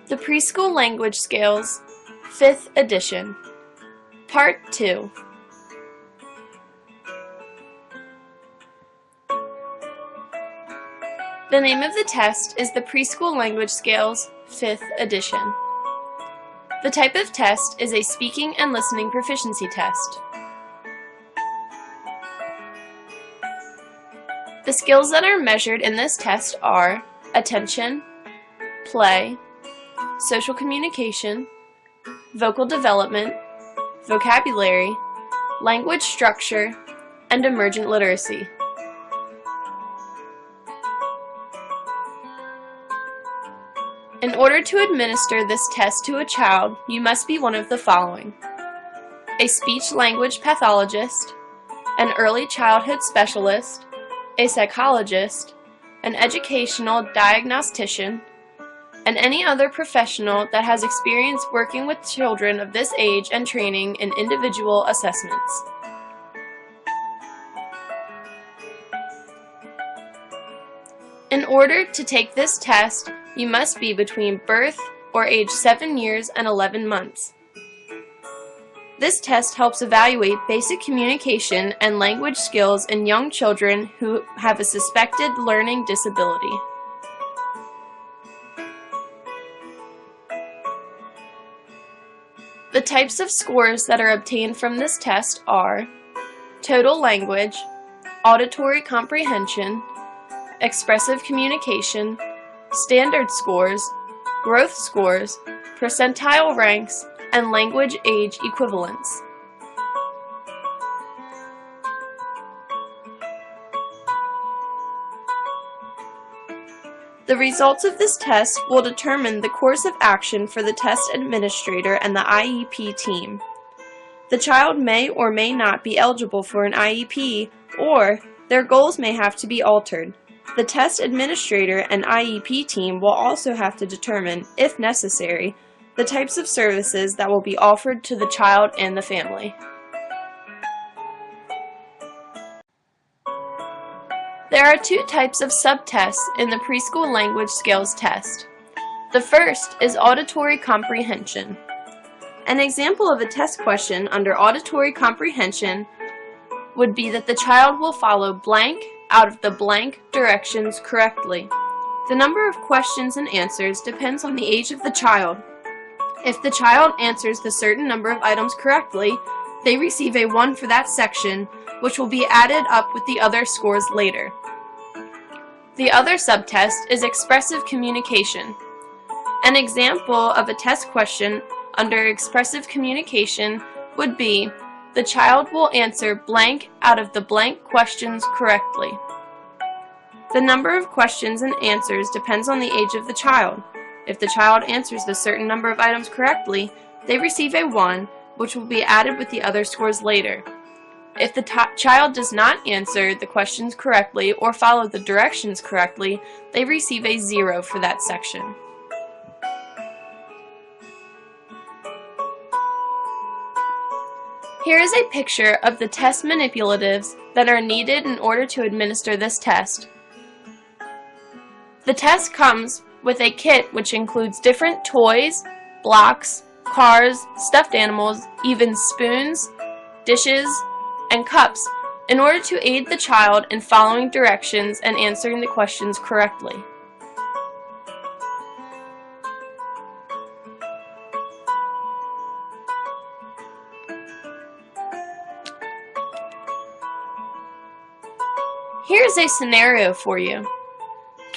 The Preschool Language Scales, 5th edition, Part 2. The name of the test is the Preschool Language Scales, 5th edition. The type of test is a speaking and listening proficiency test. The skills that are measured in this test are attention, play, social communication, vocal development, vocabulary, language structure, and emergent literacy. In order to administer this test to a child, you must be one of the following: a speech-language pathologist, an early childhood specialist, a psychologist, an educational diagnostician, and any other professional that has experience working with children of this age and training in individual assessments. In order to take this test, you must be between birth or age 7 years and 11 months. This test helps evaluate basic communication and language skills in young children who have a suspected learning disability. The types of scores that are obtained from this test are total language, auditory comprehension, expressive communication, standard scores, growth scores, percentile ranks, and language age equivalence. The results of this test will determine the course of action for the test administrator and the IEP team. The child may or may not be eligible for an IEP, or their goals may have to be altered. The test administrator and IEP team will also have to determine, if necessary, the types of services that will be offered to the child and the family. There are two types of subtests in the Preschool Language Scales test. The first is auditory comprehension. An example of a test question under auditory comprehension would be that the child will follow blank out of the blank directions correctly. The number of questions and answers depends on the age of the child. If the child answers the certain number of items correctly, they receive a 1 for that section, which will be added up with the other scores later. The other subtest is expressive communication. An example of a test question under expressive communication would be, the child will answer blank out of the blank questions correctly. The number of questions and answers depends on the age of the child. If the child answers the certain number of items correctly, they receive a 1, which will be added with the other scores later. If the child does not answer the questions correctly or follow the directions correctly, they receive a 0 for that section. Here is a picture of the test manipulatives that are needed in order to administer this test. The test comes with a kit which includes different toys, blocks, cars, stuffed animals, even spoons, dishes, and cups in order to aid the child in following directions and answering the questions correctly. Here's a scenario for you.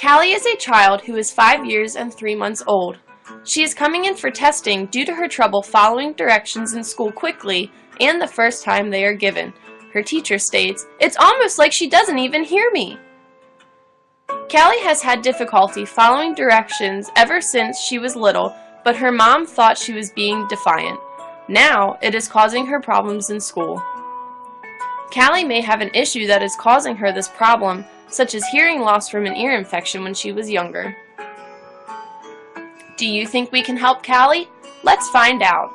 Callie is a child who is 5 years and 3 months old. She is coming in for testing due to her trouble following directions in school quickly and the first time they are given. Her teacher states, "It's almost like she doesn't even hear me." Callie has had difficulty following directions ever since she was little, but her mom thought she was being defiant. Now it is causing her problems in school. Callie may have an issue that is causing her this problem, such as hearing loss from an ear infection when she was younger. Do you think we can help Callie? Let's find out.